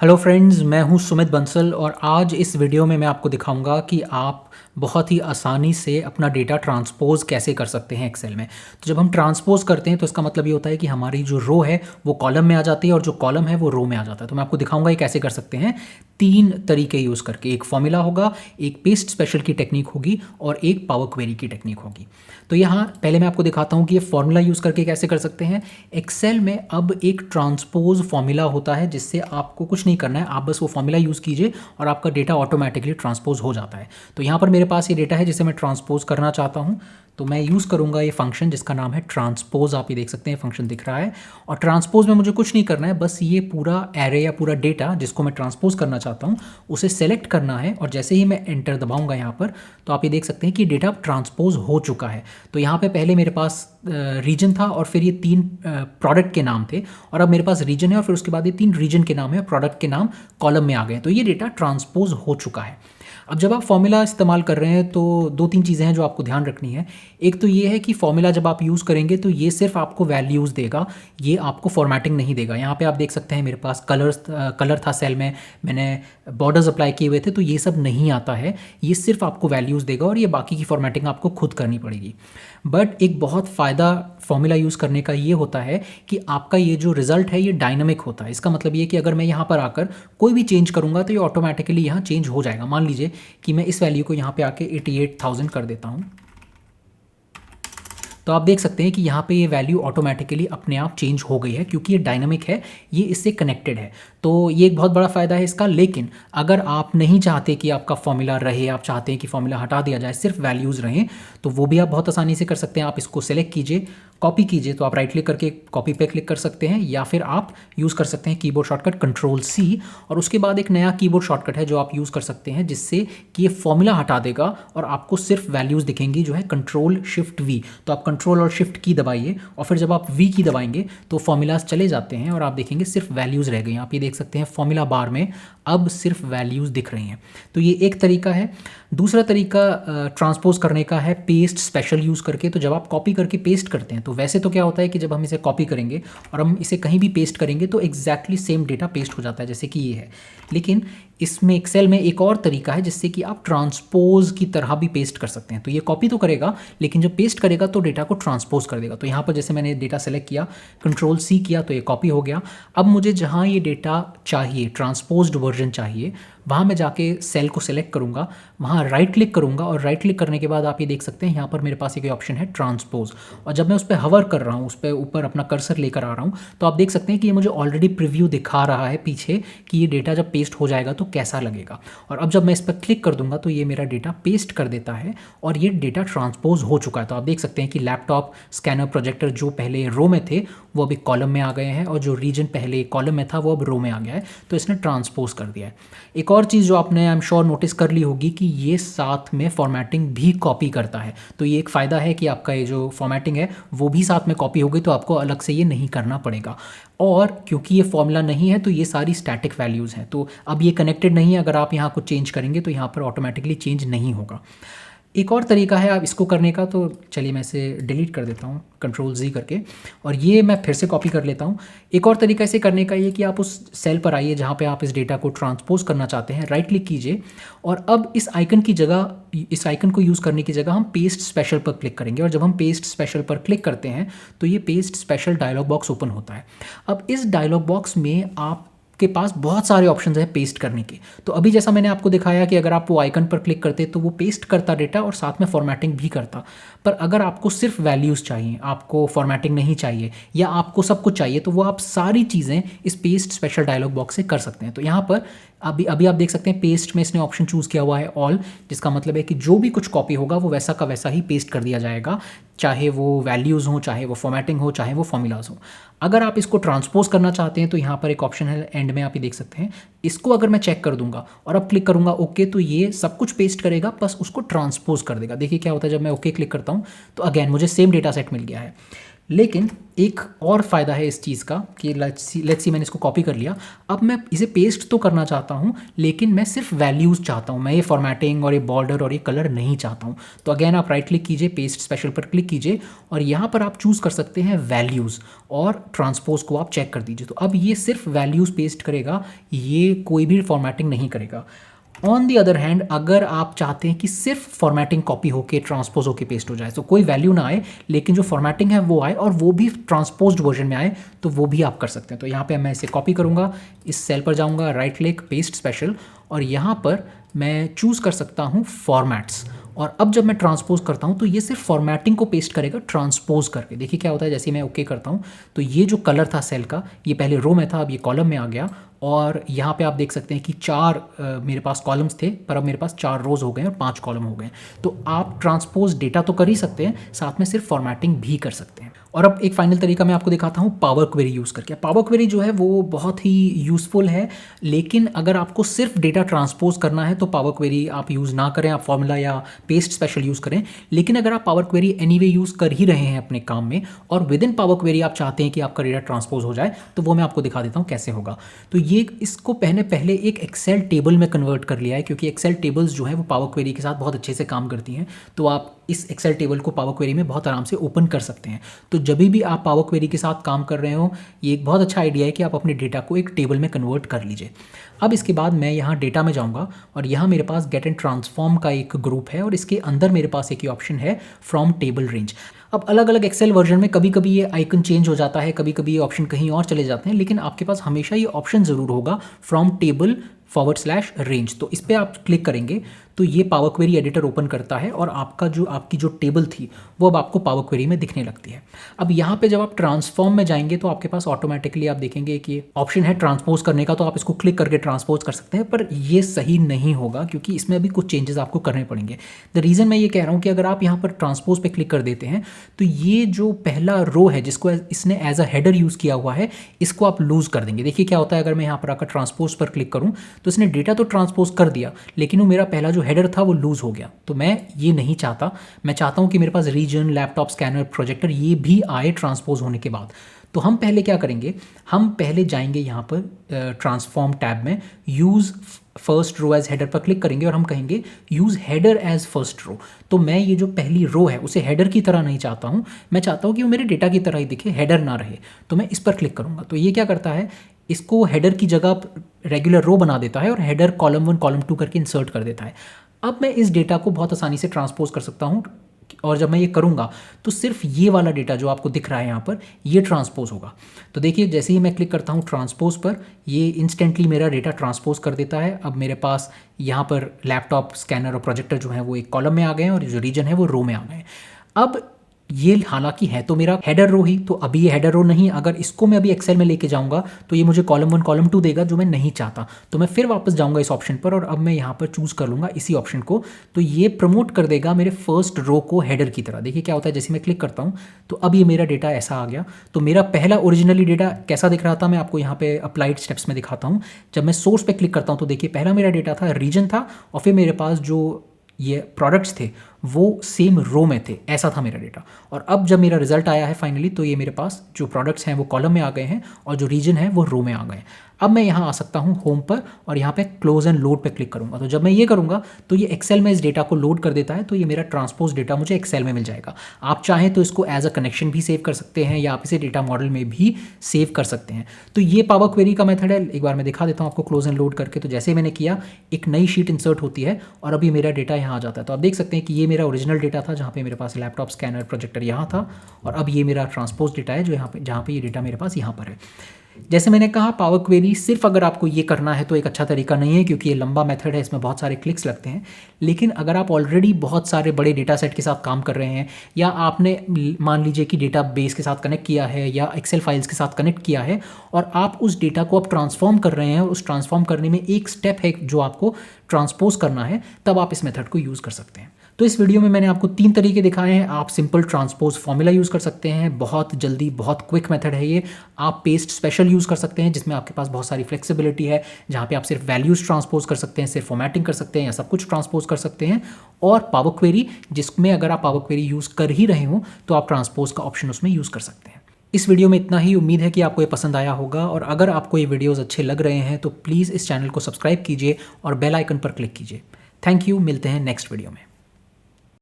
Hello friends, मैं हूं सुमित बंसल और आज इस वीडियो में मैं आपको दिखाऊंगा कि आप बहुत ही आसानी से अपना डेटा ट्रांसपोज़ कैसे कर सकते हैं एक्सेल में। तो जब हम ट्रांसपोज़ करते हैं तो इसका मतलब ये होता है कि हमारी जो रो है वो कॉलम में आ जाती है और जो कॉलम है वो रो में आ जाता है। तो मैं आपको दिखाऊंगा ये कैसे कर सकते हैं। 3 तरीके यूज़ करके, एक फॉर्मूला होगा, एक पेस्ट स्पेशल की टेक्निक होगी और एक पावर क्वेरी की टेक्निक होगी। तो यहाँ पहले मैं आपको दिखाता हूँ कि ये फॉर्मूला यूज़ करके कैसे कर सकते हैं। एक्सेल में अब एक ट्रांसपोज़ फॉर्मूला होता है जिससे आपको कुछ नहीं करना है, आप बस वो फॉर्मूला यूज़ कीजिए और आपका डेटा ऑटोमेटिकली ट्रांसपोज़ हो जाता है। तो यहाँ पर मेरे पास ये डेटा है जिसे मैं ट्रांसपोज़ करना चाहता हूँ, तो मैं यूज़ करूँगा ये फंक्शन जिसका नाम है ट्रांसपोज़। आप ये देख सकते हैं फंक्शन दिख रहा है और ट्रांसपोज़ में मुझे कुछ नहीं करना है, बस ये पूरा एरे या पूरा डेटा जिसको मैं ट्रांसपोज़ करना चाहता हूँ उसे सेलेक्ट करना है और जैसे ही मैं एंटर दबाऊंगा यहाँ पर तो आप ये देख सकते हैं कि डेटा ट्रांसपोज़ हो चुका है। तो यहाँ पे पहले मेरे पास रीजन था और फिर ये 3 प्रोडक्ट के नाम थे और अब मेरे पास रीजन है और फिर उसके बाद ये 3 रीजन के नाम है, प्रोडक्ट के नाम कॉलम में आ गए। तो ये डेटा ट्रांसपोज़ हो चुका है। अब जब आप फॉर्मूला इस्तेमाल कर रहे हैं तो 2-3 चीज़ें हैं जो आपको ध्यान रखनी है। एक तो ये है कि फॉर्मूला जब आप यूज़ करेंगे तो ये सिर्फ आपको वैल्यूज़ देगा, ये आपको फॉर्मेटिंग नहीं देगा। यहाँ पे आप देख सकते हैं मेरे पास कलर था सेल में, मैंने बॉर्डर्स अप्लाई किए हुए थे, तो ये सब नहीं आता है। ये सिर्फ आपको वैल्यूज़ देगा और ये बाकी की फॉर्मेटिंग आपको खुद करनी पड़ेगी। बट एक बहुत फ़ायदा फॉर्मूला यूज़ करने का ये होता है कि आपका ये जो रिज़ल्ट है ये डायनामिक होता है। इसका मतलब ये कि अगर मैं यहाँ पर आकर कोई भी चेंज करूँगा तो ये ऑटोमेटिकली यहाँ चेंज हो जाएगा। मान लीजिए कि मैं इस वैल्यू को यहाँ पे आके 88,000 कर देता हूँ, तो आप देख सकते हैं कि यहाँ पे ये वैल्यू ऑटोमेटिकली अपने आप चेंज हो गई है क्योंकि ये डायनामिक है, ये इससे कनेक्टेड है। तो ये एक बहुत बड़ा फ़ायदा है इसका। लेकिन अगर आप नहीं चाहते कि आपका फॉर्मूला रहे, आप चाहते हैं कि फॉर्मूला हटा दिया जाए, सिर्फ वैल्यूज़ रहें, तो वो भी आप बहुत आसानी से कर सकते हैं। आप इसको सेलेक्ट कीजिए, कॉपी कीजिए, तो आप राइट क्लिक करके कॉपी पे क्लिक कर सकते हैं या फिर आप यूज़ कर सकते हैं कीबोर्ड शॉर्टकट Ctrl+C और उसके बाद एक नया कीबोर्ड शॉर्टकट है जो आप यूज़ कर सकते हैं जिससे कि ये फॉर्मूला हटा देगा और आपको सिर्फ वैल्यूज़ दिखेंगी, जो है Ctrl+Shift+V। तो आप कंट्रोल और शिफ्ट की दबाइए और फिर जब आप वी की दबाएंगे तो फॉर्मूलाज चले जाते हैं और आप देखेंगे सिर्फ वैल्यूज़ रह गई। आप ये देख सकते हैं फॉर्मूला बार में अब सिर्फ वैल्यूज़ दिख रही हैं। तो ये एक तरीका है। दूसरा तरीका ट्रांसपोज करने का है पेस्ट स्पेशल यूज़ करके। तो जब आप कॉपी करके पेस्ट करते हैं तो वैसे तो क्या होता है कि जब हम इसे कॉपी करेंगे और हम इसे कहीं भी पेस्ट करेंगे तो एग्जैक्टली सेम डेटा पेस्ट हो जाता है जैसे कि ये है। लेकिन इसमें एक्सेल में एक और तरीका है जिससे कि आप ट्रांसपोज की तरह भी पेस्ट कर सकते हैं। तो ये कॉपी तो करेगा लेकिन जब पेस्ट करेगा तो डेटा को ट्रांसपोज कर देगा। तो यहाँ पर जैसे मैंने डेटा सेलेक्ट किया, Ctrl+C किया तो ये कॉपी हो गया। अब मुझे जहाँ ये डेटा चाहिए, ट्रांसपोज्ड वर्जन चाहिए, वहाँ मैं जाके सेल को सेलेक्ट करूँगा, वहाँ राइट क्लिक करूँगा और राइट क्लिक करने के बाद आप ये देख सकते हैं यहाँ पर मेरे पास एक ऑप्शन है ट्रांसपोज। और जब मैं उस पर हवर कर रहा हूँ, उस पर ऊपर अपना कर्सर लेकर आ रहा हूँ, तो आप देख सकते हैं कि ये मुझे ऑलरेडी प्रीव्यू दिखा रहा है पीछे कि ये डेटा जब पेस्ट हो जाएगा तो कैसा लगेगा। और अब जब मैं इस पर क्लिक कर दूंगा तो ये मेरा डेटा पेस्ट कर देता है और ये डेटा ट्रांसपोज हो चुका है। तो आप देख सकते हैं कि लैपटॉप, स्कैनर, प्रोजेक्टर जो पहले रो में थे वो अभी कॉलम में आ गए हैं और जो रीजन पहले कॉलम में था वो अब रो में आ गया है। तो इसने ट्रांसपोज कर दिया है। एक और चीज़ जो आपने आई एम श्योर नोटिस कर ली होगी कि ये साथ में फॉर्मेटिंग भी कॉपी करता है। तो ये एक फ़ायदा है कि आपका ये जो फॉर्मेटिंग है वो भी साथ में कॉपी होगी, तो आपको अलग से ये नहीं करना पड़ेगा। और क्योंकि ये फॉर्मूला नहीं है तो ये सारी स्टैटिक वैल्यूज़ हैं, तो अब ये कनेक्टेड नहीं है। अगर आप यहाँ कुछ चेंज करेंगे तो यहाँ पर ऑटोमेटिकली चेंज नहीं होगा। एक और तरीका है आप इसको करने का, तो चलिए मैं इसे डिलीट कर देता हूँ Ctrl+Z करके और ये मैं फिर से कॉपी कर लेता हूँ। एक और तरीका इसे करने का ये कि आप उस सेल पर आइए जहाँ पे आप इस डेटा को ट्रांसपोज करना चाहते हैं, राइट क्लिक कीजिए और अब इस आइकन की जगह, इस आइकन को यूज़ करने की जगह हम पेस्ट स्पेशल पर क्लिक करेंगे और जब हम पेस्ट स्पेशल पर क्लिक करते हैं तो ये paste special dialogue box open होता है। अब इस डायलॉग बॉक्स में आप के पास बहुत सारे ऑप्शंस हैं पेस्ट करने के। तो अभी जैसा मैंने आपको दिखाया कि अगर आप वो आइकन पर क्लिक करते तो वो पेस्ट करता डेटा और साथ में फॉर्मेटिंग भी करता। पर अगर आपको सिर्फ वैल्यूज़ चाहिए, आपको फॉर्मेटिंग नहीं चाहिए या आपको सब कुछ चाहिए, तो वो आप सारी चीज़ें इस पेस्ट स्पेशल डायलॉग बॉक्स से कर सकते हैं। तो यहाँ पर अभी आप देख सकते हैं पेस्ट में इसने ऑप्शन चूज़ किया हुआ है ऑल, जिसका मतलब है कि जो भी कुछ कॉपी होगा वो वैसा का वैसा ही पेस्ट कर दिया जाएगा, चाहे वो वैल्यूज़ हों, चाहे वो फॉर्मेटिंग हो, चाहे वो फॉर्मूलाज हो। अगर आप इसको ट्रांसपोज करना चाहते हैं तो यहाँ पर एक ऑप्शन है एंड में, आप ये देख सकते हैं। इसको अगर मैं चेक कर दूंगा और अब क्लिक करूंगा ओके, तो ये सब कुछ पेस्ट करेगा प्लस उसको ट्रांसपोज कर देगा। देखिए क्या होता है जब मैं ओके क्लिक करता हूँ तो अगेन मुझे सेम डेटा सेट मिल गया है। लेकिन एक और फ़ायदा है इस चीज़ का कि लेट्स सी मैंने इसको कॉपी कर लिया। अब मैं इसे पेस्ट तो करना चाहता हूँ, लेकिन मैं सिर्फ वैल्यूज़ चाहता हूँ, मैं ये फॉर्मेटिंग और ये बॉर्डर और ये कलर नहीं चाहता हूँ। तो अगेन आप राइट क्लिक कीजिए, पेस्ट स्पेशल पर क्लिक कीजिए और यहाँ पर आप चूज़ कर सकते हैं वैल्यूज़ और ट्रांसपोज को आप चेक कर दीजिए। तो अब ये सिर्फ वैल्यूज़ पेस्ट करेगा, ये कोई भी फॉर्मेटिंग नहीं करेगा। ऑन दी अदर हैंड अगर आप चाहते हैं कि सिर्फ फॉर्मेटिंग कॉपी होके ट्रांसपोज होके पेस्ट हो जाए, तो कोई वैल्यू ना आए लेकिन जो फॉर्मेटिंग है वो आए और वो भी ट्रांसपोज्ड वर्जन में आए, तो वो भी आप कर सकते हैं। तो यहाँ पे मैं इसे कॉपी करूँगा, इस सेल पर जाऊँगा, राइट क्लिक, पेस्ट स्पेशल, और यहाँ पर मैं चूज़ कर सकता हूँ फॉर्मेट्स। और अब जब मैं ट्रांसपोज करता हूँ तो ये सिर्फ फॉर्मेटिंग को पेस्ट करेगा ट्रांसपोज करके। देखिए क्या होता है, जैसे मैं ओके करता हूँ तो ये जो कलर था सेल का, ये पहले रो में था, अब ये कॉलम में आ गया। और यहाँ पे आप देख सकते हैं कि 4 मेरे पास कॉलम्स थे, पर अब मेरे पास 4 रोज़ हो गए और 5 कॉलम हो गए। तो आप ट्रांसपोज डेटा तो कर ही सकते हैं, साथ में सिर्फ फॉर्मेटिंग भी कर सकते हैं। और अब एक फाइनल तरीका मैं आपको दिखाता हूँ पावर क्वेरी यूज़ करके। पावर क्वेरी जो है वो बहुत ही यूज़फुल है, लेकिन अगर आपको सिर्फ डेटा ट्रांसपोज करना है तो पावर क्वेरी आप यूज़ ना करें, आप फॉर्मूला या पेस्ट स्पेशल यूज़ करें। लेकिन अगर आप पावर क्वेरी एनीवे यूज़ कर ही रहे हैं अपने काम में और विद इन पावर क्वेरी आप चाहते हैं कि आपका डेटा ट्रांसपोज हो जाए, तो वो मैं आपको दिखा देता हूँ कैसे होगा। तो ये इसको पहले एक एक्सेल टेबल में कन्वर्ट कर लिया है, क्योंकि एक्सेल टेबल्स जो है वो पावर क्वेरी के साथ बहुत अच्छे से काम करती हैं। तो आप इस एक्सेल टेबल को पावर क्वेरी में बहुत आराम से ओपन कर सकते हैं। तो जब भी आप पावर क्वेरी के साथ काम कर रहे हो, ये एक बहुत अच्छा आइडिया है कि आप अपने डेटा को एक टेबल में कन्वर्ट कर लीजिए। अब इसके बाद मैं यहाँ डेटा में जाऊँगा और यहाँ मेरे पास गेट एंड ट्रांसफॉर्म का एक ग्रुप है और इसके अंदर मेरे पास एक ही ऑप्शन है फ्रॉम टेबल रेंज। अब अलग अलग एक्सेल वर्जन में कभी कभी ये आइकन चेंज हो जाता है, कभी कभी ये ऑप्शन कहीं और चले जाते हैं, लेकिन आपके पास हमेशा ये ऑप्शन ज़रूर होगा फ्रॉम टेबल /रेंज। तो इस पर आप क्लिक करेंगे तो ये पावर क्वेरी एडिटर ओपन करता है और आपकी जो टेबल थी वो अब आपको पावर क्वेरी में दिखने लगती है। अब यहाँ पे जब आप ट्रांसफॉर्म में जाएंगे तो आपके पास ऑटोमेटिकली आप देखेंगे कि ऑप्शन है ट्रांसपोज करने का, तो आप इसको क्लिक करके ट्रांसपोज कर सकते हैं, पर ये सही नहीं होगा क्योंकि इसमें अभी कुछ चेंजेस आपको करने पड़ेंगे। द रीज़न मैं ये कह रहा हूँ कि अगर आप यहाँ पर ट्रांसपोज पे क्लिक कर देते हैं तो ये जो पहला रो है जिसको इसने एज अ हेडर यूज़ किया हुआ है, इसको आप लूज़ कर देंगे। देखिए क्या होता है, अगर मैं यहाँ पर आकर ट्रांसपोज पर क्लिक करूँ तो इसने डेटा तो ट्रांसपोज कर दिया, लेकिन वो मेरा पहला जो हेडर था वो लूज़ हो गया। तो मैं ये नहीं चाहता, मैं चाहता हूँ कि मेरे पास रीजन, लैपटॉप, स्कैनर, प्रोजेक्टर ये भी आए ट्रांसपोज होने के बाद। तो हम पहले क्या करेंगे, हम पहले जाएंगे यहाँ पर ट्रांसफॉर्म टैब में, use first row as header पर क्लिक करेंगे और हम कहेंगे use header as first row. तो मैं ये जो पहली रो है उसे हेडर की तरह नहीं चाहता हूँ, मैं चाहता हूँ कि वो मेरे डेटा की तरह ही दिखे, हेडर ना रहे। तो मैं इस पर क्लिक करूँगा तो ये क्या करता है, इसको हेडर की जगह रेगुलर रो बना देता है और हेडर कॉलम 1 कॉलम 2 करके इंसर्ट कर देता है। अब मैं इस डेटा को बहुत आसानी से ट्रांसपोज कर सकता हूँ और जब मैं ये करूँगा तो सिर्फ ये वाला डेटा जो आपको दिख रहा है यहाँ पर, ये ट्रांसपोज होगा। तो देखिए जैसे ही मैं क्लिक करता हूँ ट्रांसपोज पर, ये इंस्टेंटली मेरा डेटा ट्रांसपोज कर देता है। अब मेरे पास यहाँ पर लैपटॉप, स्कैनर और प्रोजेक्टर जो है वो एक कॉलम में आ गए हैं और जो रीजन है वो रो में आ गए हैं। अब ये हालांकि है तो मेरा हेडर रो ही, तो अभी ये हेडर रो नहीं, अगर इसको मैं अभी एक्सेल में लेके जाऊंगा तो ये मुझे कॉलम 1 कॉलम 2 देगा, जो मैं नहीं चाहता। तो मैं फिर वापस जाऊंगा इस ऑप्शन पर और अब मैं यहाँ पर चूज़ कर लूँगा इसी ऑप्शन को, तो ये प्रमोट कर देगा मेरे फर्स्ट रो को हेडर की तरह। देखिए क्या होता है, जैसे मैं क्लिक करता हूँ तो अब ये मेरा डेटा ऐसा आ गया। तो मेरा पहला ओरिजिनली डेटा कैसा दिख रहा था, मैं आपको यहाँ पे अप्लाइड स्टेप्स में दिखाता हूँ। जब मैं सोर्स पे क्लिक करता हूँ तो देखिए पहला मेरा डेटा था, रीजन था, और फिर मेरे पास जो ये प्रोडक्ट्स थे वो सेम रो में थे, ऐसा था मेरा डेटा। और अब जब मेरा रिजल्ट आया है फाइनली, तो ये मेरे पास जो प्रोडक्ट्स हैं वो कॉलम में आ गए हैं और जो रीजन है वो रो में आ गए हैं। अब मैं यहाँ आ सकता हूँ होम पर और यहाँ पे क्लोज एंड लोड पे क्लिक करूँगा। तो जब मैं ये करूँगा तो ये एक्सेल में इस डेटा को लोड कर देता है, तो ये मेरा ट्रांसपोज डेटा मुझे एक्सेल में मिल जाएगा। आप चाहें तो इसको एज अ कनेक्शन भी सेव कर सकते हैं या आप इसे डेटा मॉडल में भी सेव कर सकते हैं। तो ये पावर क्वेरी का मेथड है, एक बार मैं दिखा देता हूँ आपको क्लोज एंड लोड करके। तो जैसे मैंने किया, एक नई शीट इंसर्ट होती है और अभी मेरा डेटा यहाँ आ जाता है। तो आप देख सकते हैं कि ये मेरा ओरिजिनल डेटा था जहाँ पे मेरे पास लैपटॉप, स्कैनर, प्रोजेक्टर यहाँ था, और अब ये मेरा ट्रांसपोज डेटा है जो यहाँ पे, जहाँ पे ये डेटा मेरे पास यहाँ पर है। जैसे मैंने कहा, पावर क्वेरी सिर्फ अगर आपको ये करना है तो एक अच्छा तरीका नहीं है, क्योंकि ये लंबा मेथड है, इसमें बहुत सारे क्लिक्स लगते हैं। लेकिन अगर आप ऑलरेडी बहुत सारे बड़े डेटा सेट के साथ काम कर रहे हैं, या आपने मान लीजिए कि डेटा बेस के साथ कनेक्ट किया है या एक्सेल फाइल्स के साथ कनेक्ट किया है, और आप उस डेटा को अब ट्रांसफॉर्म कर रहे हैं, उस ट्रांसफॉर्म करने में एक स्टेप है जो आपको ट्रांसपोज करना है, तब आप इस मेथड को यूज़ कर सकते हैं। तो इस वीडियो में मैंने आपको 3 तरीके दिखाए हैं। आप सिंपल ट्रांसपोज फॉर्मूला यूज़ कर सकते हैं, बहुत जल्दी बहुत क्विक मेथड है ये। आप पेस्ट स्पेशल यूज़ कर सकते हैं जिसमें आपके पास बहुत सारी फ्लेक्सिबिलिटी है, जहाँ पे आप सिर्फ वैल्यूज़ ट्रांसपोज कर सकते हैं, सिर्फ फॉर्मेटिंग कर सकते हैं या सब कुछ ट्रांसपोज कर सकते हैं। और पावर क्वेरी, जिसमें अगर आप पावर क्वेरी यूज़ कर ही रहे हो तो आप ट्रांसपोज का ऑप्शन उसमें यूज़ कर सकते हैं। इस वीडियो में इतना ही। उम्मीद है कि आपको ये पसंद आया होगा, और अगर आपको ये वीडियोस अच्छे लग रहे हैं तो प्लीज़ इस चैनल को सब्सक्राइब कीजिए और बेल आइकन पर क्लिक कीजिए। थैंक यू, मिलते हैं नेक्स्ट वीडियो में।